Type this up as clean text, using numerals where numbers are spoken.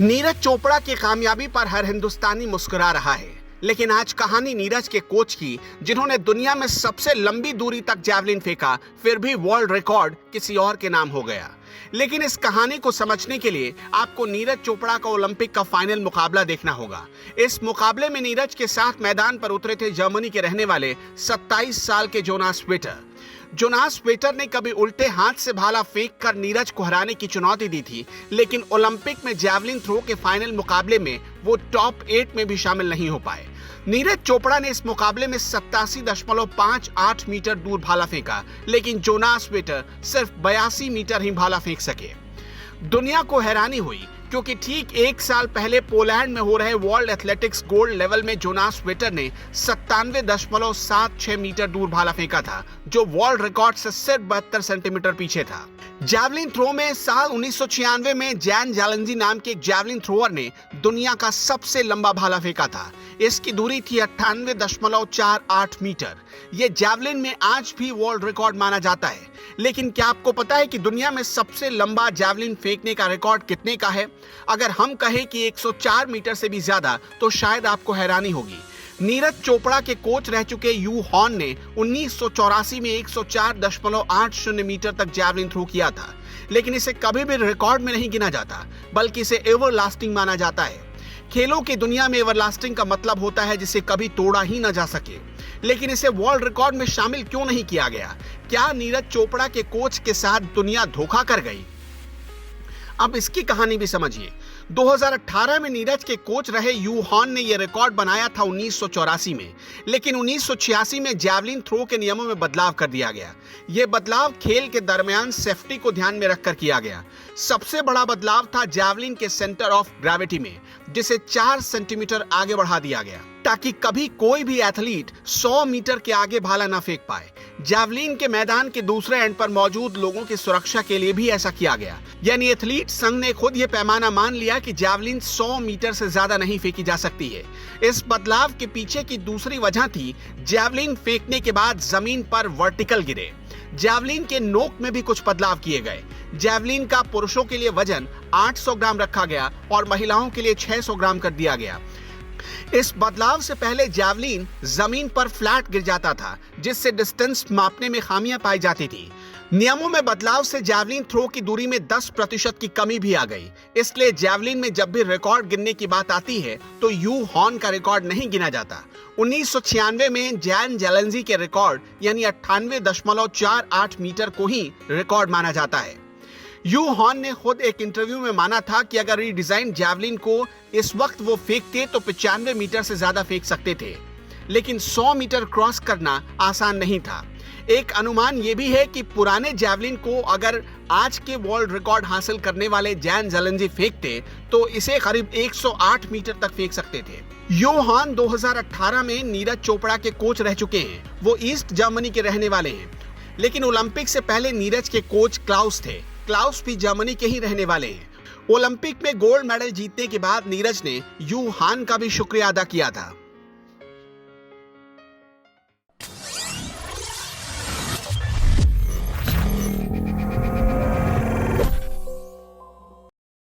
नीरज चोपड़ा की कामयाबी पर हर हिंदुस्तानी मुस्कुरा रहा है, लेकिन आज कहानी नीरज के कोच की, जिन्होंने दुनिया में सबसे लंबी दूरी तक जैवलिन फेंका, फिर भी वर्ल्ड रिकॉर्ड किसी और के नाम हो गया। लेकिन इस कहानी को समझने के लिए आपको नीरज चोपड़ा का ओलंपिक का फाइनल मुकाबला देखना होगा। इस मुकाबले में नीरज के साथ मैदान पर उतरे थे जर्मनी के रहने वाले 27 साल के जोनास वेटर। जोनास वेटर ने कभी उल्टे हाथ से भाला फेंक कर नीरज को हराने की चुनौती दी थी, लेकिन ओलंपिक में जैवलिन थ्रो के फाइनल मुकाबले में वो टॉप 8 में भी शामिल नहीं हो पाए। नीरज चोपड़ा ने इस मुकाबले में 87.58 मीटर दूर भाला फेंका, लेकिन जोनास वेटर सिर्फ 82 मीटर ही भाला फेंक सके। दुनिया को हैरानी हुई क्योंकि ठीक एक साल पहले पोलैंड में हो रहे वर्ल्ड एथलेटिक्स गोल्ड लेवल में जोनास वेटर ने 97.76 मीटर दूर भाला फेंका था, जो वर्ल्ड रिकॉर्ड से सिर्फ 72 सेंटीमीटर पीछे था। जैवलिन थ्रो में साल 1996 में जैन जैलेंजी नाम के एक जैवलिन थ्रोअर ने दुनिया का सबसे लंबा भाला फेंका था। इसकी दूरी थी 98.48 मीटर। ये जैवलिन में आज भी वर्ल्ड रिकॉर्ड माना जाता है। लेकिन क्या आपको पता है कि दुनिया में सबसे लंबा जैवलिन फेंकने का रिकॉर्ड कितने का है? अगर हम कहें कि 104 मीटर से भी ज्यादा, तो शायद आपको हैरानी होगी। नीरज चोपड़ा के कोच रह चुके यू हॉन ने 1984 में 104.80 मीटर तक जैवलिन थ्रो किया था, लेकिन इसे कभी भी रिकॉर्ड में नहीं गिना जाता, बल्कि इसे एवरलास्टिंग माना जाता है। खेलों की दुनिया में एवरलास्टिंग का मतलब होता है जिसे कभी तोड़ा ही न जा सके। लेकिन इसे वर्ल्ड रिकॉर्ड में शामिल क्यों नहीं किया गया? क्या नीरज चोपड़ा के कोच के साथ दुनिया धोखा कर गई? अब इसकी कहानी भी समझिए। 2018 में नीरज के कोच रहे यू हॉन ने यह रिकॉर्ड बनाया था 1984 में, लेकिन 1986 में जैवलिन थ्रो के नियमों में बदलाव कर दिया गया। यह बदलाव खेल के दरमियान सेफ्टी को ध्यान में रखकर किया गया। सबसे बड़ा बदलाव था जैवलिन के सेंटर ऑफ ग्रेविटी में, जिसे 4 सेंटीमीटर आगे बढ़ा दिया गया, ताकि कभी कोई भी एथलीट 100 मीटर के आगे भाला न फेंक पाए। जैवलिन के मैदान के दूसरे एंड पर मौजूद लोगों की सुरक्षा के लिए भी ऐसा किया गया। यानी एथलीट संघ ने खुद यह पैमाना मान लिया कि जैवलिन 100 मीटर से ज्यादा नहीं फेंकी जा सकती है। इस बदलाव के पीछे की दूसरी वजह थी, जैवलिन फेंकने के बाद जमीन पर वर्टिकल गिरे। जैवलिन के नोक में भी कुछ बदलाव किए गए। जैवलिन का पुरुषों के लिए वजन 800 ग्राम रखा गया और महिलाओं के लिए 600 ग्राम कर दिया गया। इस बदलाव से पहले जैवलिन जमीन पर फ्लैट गिर जाता था, जिससे डिस्टेंस मापने में खामियां पाई जाती थी। नियमों में बदलाव से जैवलिन थ्रो की दूरी में 10% की कमी भी आ गई। इसलिए जैवलिन में जब भी रिकॉर्ड गिनने की बात आती है, तो यू हॉन का रिकॉर्ड नहीं गिना जाता। 1996 में जैन जैलेंजी के रिकॉर्ड यानी 98.48 मीटर को ही रिकॉर्ड माना जाता है। यू हॉन ने खुद एक इंटरव्यू में माना था कि अगर रीडिजाइन जैवलिन को इस वक्त वो फेंकते तो 95 मीटर से ज्यादा फेंक सकते थे, लेकिन 100 मीटर क्रॉस करना आसान नहीं था। एक अनुमान ये भी है कि पुराने जैवलिन को अगर आज के वर्ल्ड रिकॉर्ड हासिल करने वाले जैन जैलेंजी फेंकते तो इसे करीब 108 मीटर तक फेंक सकते थे। यू हॉन 2018 में नीरज चोपड़ा के कोच रह चुके हैं। वो ईस्ट जर्मनी के रहने वाले हैं, लेकिन ओलंपिक से पहले नीरज के कोच क्लाउस थे। क्लाउस भी जर्मनी के ही रहने वाले हैं। ओलंपिक में गोल्ड मेडल जीतने के बाद नीरज ने यू हॉन का भी शुक्रिया अदा किया था।